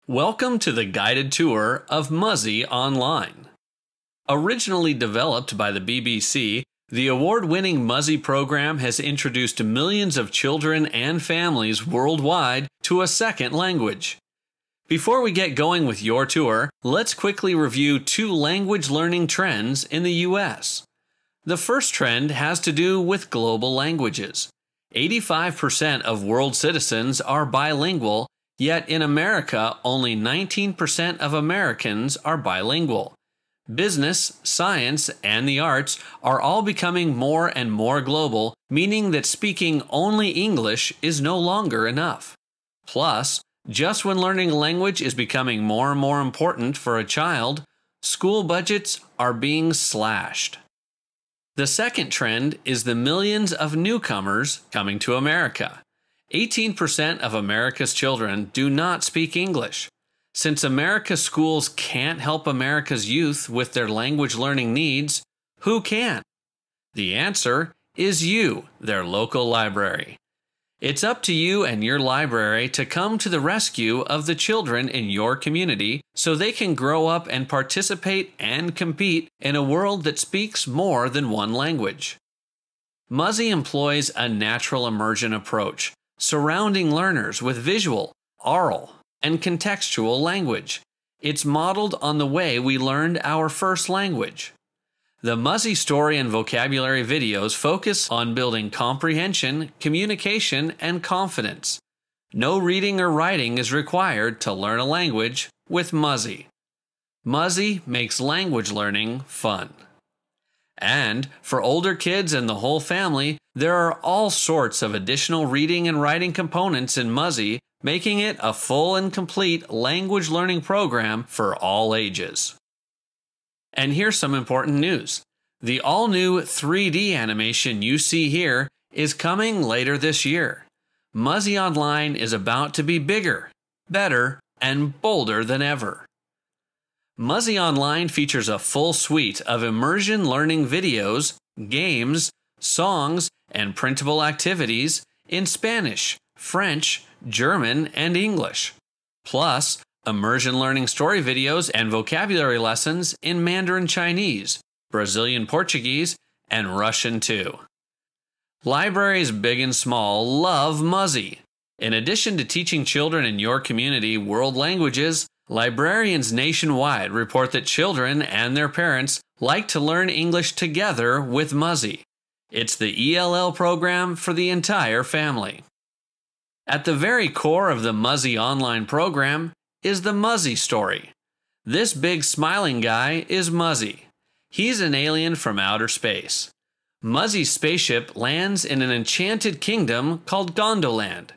Welcome to the guided tour of Muzzy Online. Originally developed by the BBC, the award-winning Muzzy program has introduced millions of children and families worldwide to a second language. Before we get going with your tour, let's quickly review two language learning trends in the US. The first trend has to do with global languages. 85% of world citizens are bilingual, yet in America, only 19% of Americans are bilingual. Business, science, and the arts are all becoming more and more global, meaning that speaking only English is no longer enough. Plus, just when learning a language is becoming more and more important for a child, school budgets are being slashed. The second trend is the millions of newcomers coming to America. 18% of America's children do not speak English. Since America's schools can't help America's youth with their language learning needs, who can? The answer is you, their local library. It's up to you and your library to come to the rescue of the children in your community so they can grow up and participate and compete in a world that speaks more than one language. Muzzy employs a natural immersion approach, surrounding learners with visual, oral, and contextual language. It's modeled on the way we learned our first language. The Muzzy story and vocabulary videos focus on building comprehension, communication, and confidence. No reading or writing is required to learn a language with Muzzy. Muzzy makes language learning fun. And for older kids and the whole family, there are all sorts of additional reading and writing components in Muzzy, making it a full and complete language learning program for all ages. And here's some important news. The all-new 3D animation you see here is coming later this year. Muzzy Online is about to be bigger, better, and bolder than ever. Muzzy Online features a full suite of immersion learning videos, games, songs, and printable activities in Spanish, French, German, and English. Plus, immersion learning story videos and vocabulary lessons in Mandarin Chinese, Brazilian Portuguese, and Russian too. Libraries big and small love Muzzy. In addition to teaching children in your community world languages, librarians nationwide report that children and their parents like to learn English together with Muzzy. It's the ELL program for the entire family. At the very core of the Muzzy Online program is the Muzzy story. This big smiling guy is Muzzy. He's an alien from outer space. Muzzy's spaceship lands in an enchanted kingdom called Gondoland.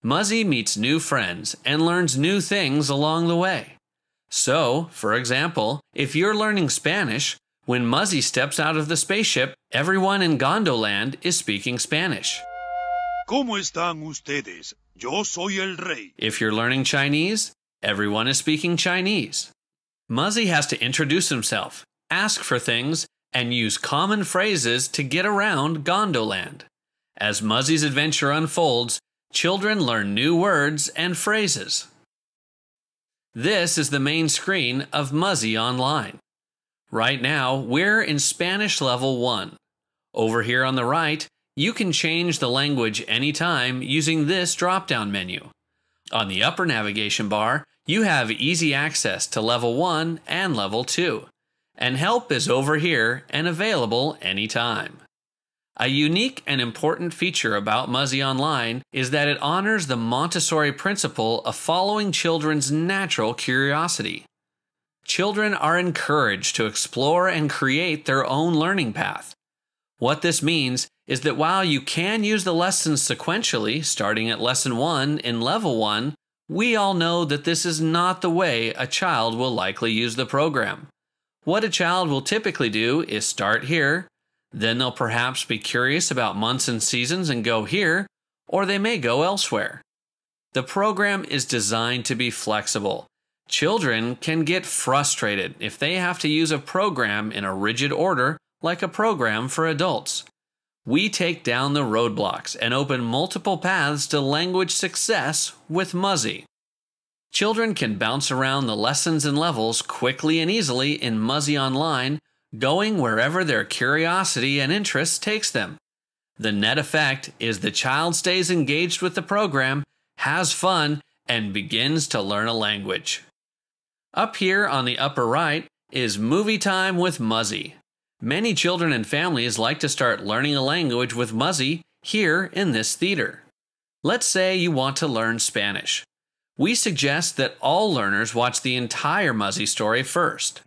Muzzy meets new friends and learns new things along the way. So, for example, if you're learning Spanish, when Muzzy steps out of the spaceship, everyone in Gondoland is speaking Spanish. ¿Cómo están ustedes? Yo soy el rey. If you're learning Chinese, everyone is speaking Chinese. Muzzy has to introduce himself, ask for things, and use common phrases to get around Gondoland. As Muzzy's adventure unfolds, children learn new words and phrases. This is the main screen of Muzzy Online. Right now, we're in Spanish Level 1. Over here on the right, you can change the language anytime using this drop-down menu. On the upper navigation bar, you have easy access to Level 1 and Level 2. And help is over here and available anytime. A unique and important feature about Muzzy Online is that it honors the Montessori principle of following children's natural curiosity. Children are encouraged to explore and create their own learning path. What this means is that while you can use the lessons sequentially, starting at Lesson 1 in Level 1, we all know that this is not the way a child will likely use the program. What a child will typically do is start here, then they'll perhaps be curious about months and seasons and go here, or they may go elsewhere. The program is designed to be flexible. Children can get frustrated if they have to use a program in a rigid order like a program for adults. We take down the roadblocks and open multiple paths to language success with Muzzy. Children can bounce around the lessons and levels quickly and easily in Muzzy Online, going wherever their curiosity and interest takes them. The net effect is the child stays engaged with the program, has fun, and begins to learn a language. Up here on the upper right is Movie Time with Muzzy. Many children and families like to start learning a language with Muzzy here in this theater. Let's say you want to learn Spanish. We suggest that all learners watch the entire Muzzy story first.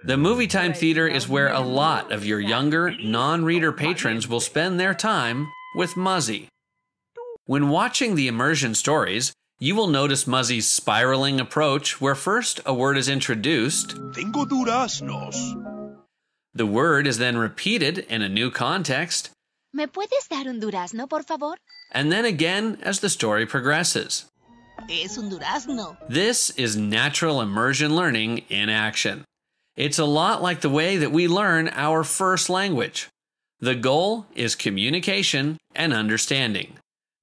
The Movie Time Theater is where a lot of your younger, non-reader patrons will spend their time with Muzzy. When watching the Immersion stories, you will notice Muzzy's spiraling approach where first a word is introduced. Tengo duraznos. The word is then repeated in a new context. ¿Me puedes dar un durazno, por favor? And then again as the story progresses. Es un durazno. This is natural immersion learning in action. It's a lot like the way that we learn our first language. The goal is communication and understanding.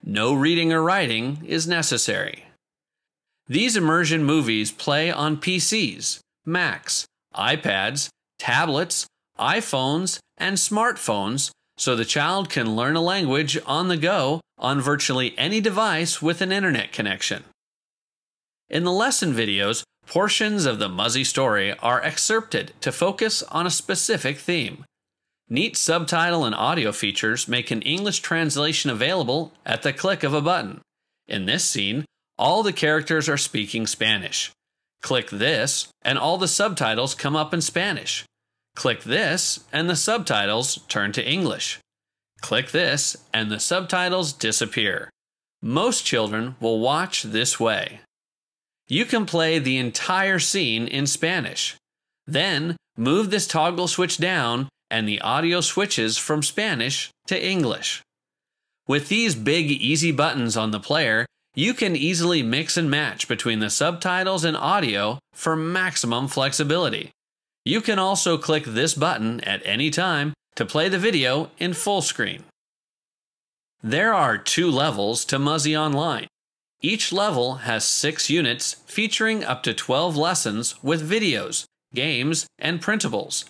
No reading or writing is necessary. These immersion movies play on PCs, Macs, iPads, tablets, iPhones, and smartphones, so the child can learn a language on the go on virtually any device with an internet connection. In the lesson videos, portions of the Muzzy story are excerpted to focus on a specific theme. Neat subtitle and audio features make an English translation available at the click of a button. In this scene, all the characters are speaking Spanish. Click this, and all the subtitles come up in Spanish. Click this, and the subtitles turn to English. Click this, and the subtitles disappear. Most children will watch this way. You can play the entire scene in Spanish. Then, move this toggle switch down, and the audio switches from Spanish to English. With these big, easy buttons on the player, you can easily mix and match between the subtitles and audio for maximum flexibility. You can also click this button at any time to play the video in full screen. There are 2 levels to Muzzy Online. Each level has 6 units featuring up to 12 lessons with videos, games, and printables.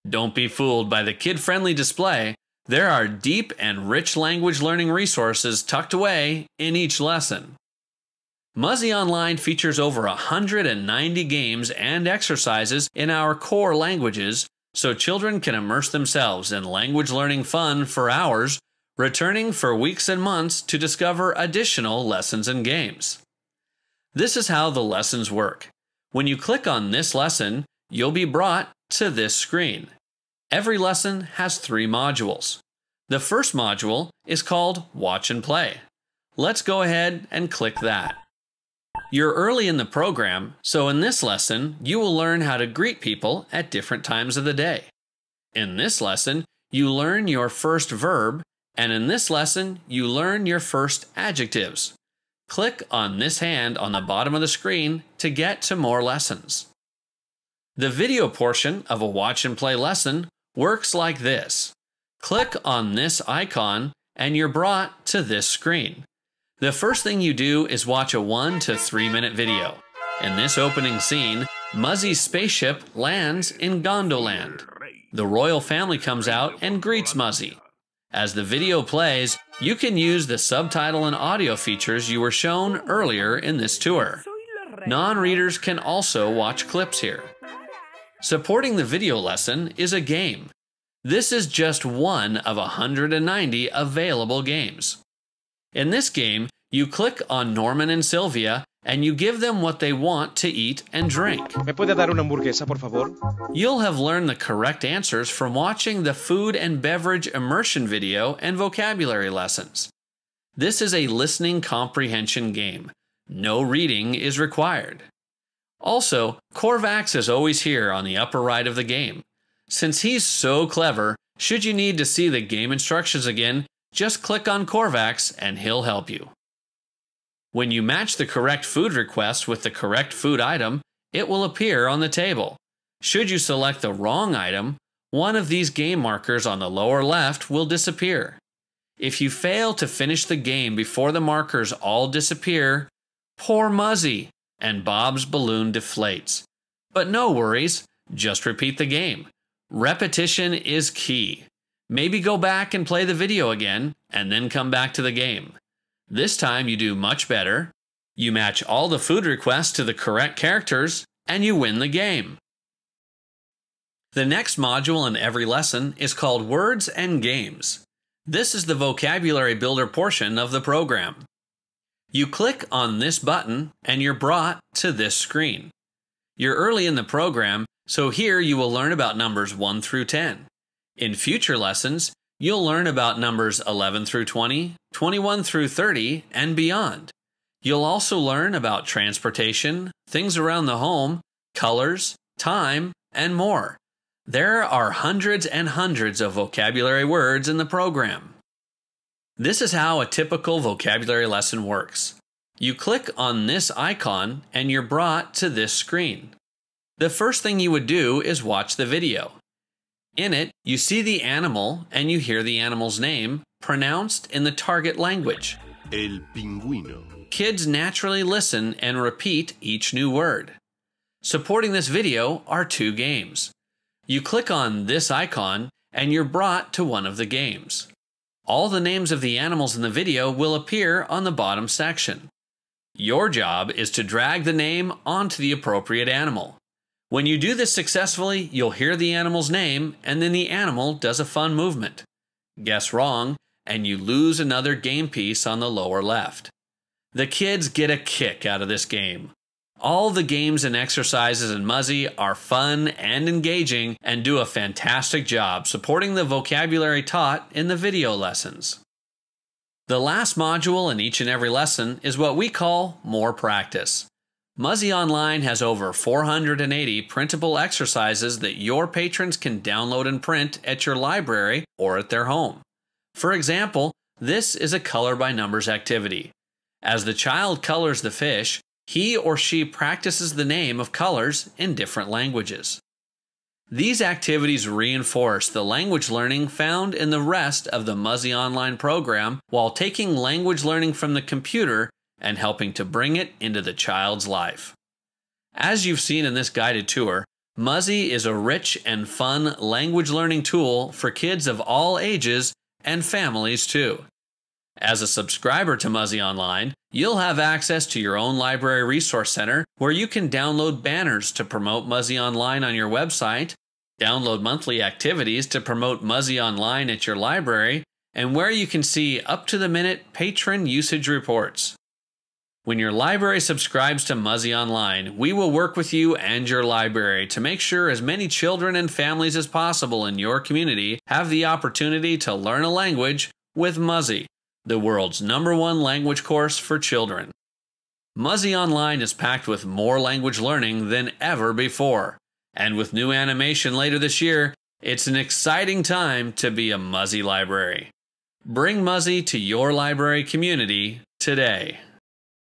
Don't be fooled by the kid-friendly display. There are deep and rich language learning resources tucked away in each lesson. Muzzy Online features over 190 games and exercises in our core languages, so children can immerse themselves in language learning fun for hours, returning for weeks and months to discover additional lessons and games. This is how the lessons work. When you click on this lesson, you'll be brought to this screen. Every lesson has 3 modules. The first module is called Watch and Play. Let's go ahead and click that. You're early in the program, so in this lesson, you will learn how to greet people at different times of the day. In this lesson, you learn your first verb, and in this lesson, you learn your first adjectives. Click on this hand on the bottom of the screen to get to more lessons. The video portion of a watch and play lesson works like this. Click on this icon and you're brought to this screen. The first thing you do is watch a 1 to 3 minute video. In this opening scene, Muzzy's spaceship lands in Gondoland. The royal family comes out and greets Muzzy. As the video plays, you can use the subtitle and audio features you were shown earlier in this tour. Non-readers can also watch clips here. Supporting the video lesson is a game. This is just one of 190 available games. In this game, you click on Norman and Sylvia and you give them what they want to eat and drink. ¿Me puede dar una hamburguesa, por favor? You'll have learned the correct answers from watching the food and beverage immersion video and vocabulary lessons. This is a listening comprehension game. No reading is required. Also, Corvax is always here on the upper right of the game. Since he's so clever, should you need to see the game instructions again, just click on Corvax and he'll help you. When you match the correct food request with the correct food item, it will appear on the table. Should you select the wrong item, one of these game markers on the lower left will disappear. If you fail to finish the game before the markers all disappear, poor Muzzy, and Bob's balloon deflates. But no worries, just repeat the game. Repetition is key. Maybe go back and play the video again, and then come back to the game. This time you do much better. You match all the food requests to the correct characters, and you win the game. The next module in every lesson is called Words and Games. This is the vocabulary builder portion of the program. You click on this button and you're brought to this screen. You're early in the program, so here you will learn about numbers 1 through 10. In future lessons, you'll learn about numbers 11 through 20, 21 through 30, and beyond. You'll also learn about transportation, things around the home, colors, time, and more. There are hundreds and hundreds of vocabulary words in the program. This is how a typical vocabulary lesson works. You click on this icon and you're brought to this screen. The first thing you would do is watch the video. In it, you see the animal and you hear the animal's name pronounced in the target language. El pingüino. Kids naturally listen and repeat each new word. Supporting this video are 2 games. You click on this icon and you're brought to one of the games. All the names of the animals in the video will appear on the bottom section. Your job is to drag the name onto the appropriate animal. When you do this successfully, you'll hear the animal's name and then the animal does a fun movement. Guess wrong, and you lose another game piece on the lower left. The kids get a kick out of this game. All the games and exercises in Muzzy are fun and engaging and do a fantastic job supporting the vocabulary taught in the video lessons. The last module in each and every lesson is what we call More Practice. Muzzy Online has over 480 printable exercises that your patrons can download and print at your library or at their home. For example, this is a color by numbers activity. As the child colors the fish, he or she practices the name of colors in different languages. These activities reinforce the language learning found in the rest of the Muzzy Online program while taking language learning from the computer and helping to bring it into the child's life. As you've seen in this guided tour, Muzzy is a rich and fun language learning tool for kids of all ages and families too. As a subscriber to Muzzy Online, you'll have access to your own library resource center where you can download banners to promote Muzzy Online on your website, download monthly activities to promote Muzzy Online at your library, and where you can see up-to-the-minute patron usage reports. When your library subscribes to Muzzy Online, we will work with you and your library to make sure as many children and families as possible in your community have the opportunity to learn a language with Muzzy, the world's #1 language course for children. Muzzy Online is packed with more language learning than ever before. And with new animation later this year, it's an exciting time to be a Muzzy library. Bring Muzzy to your library community today.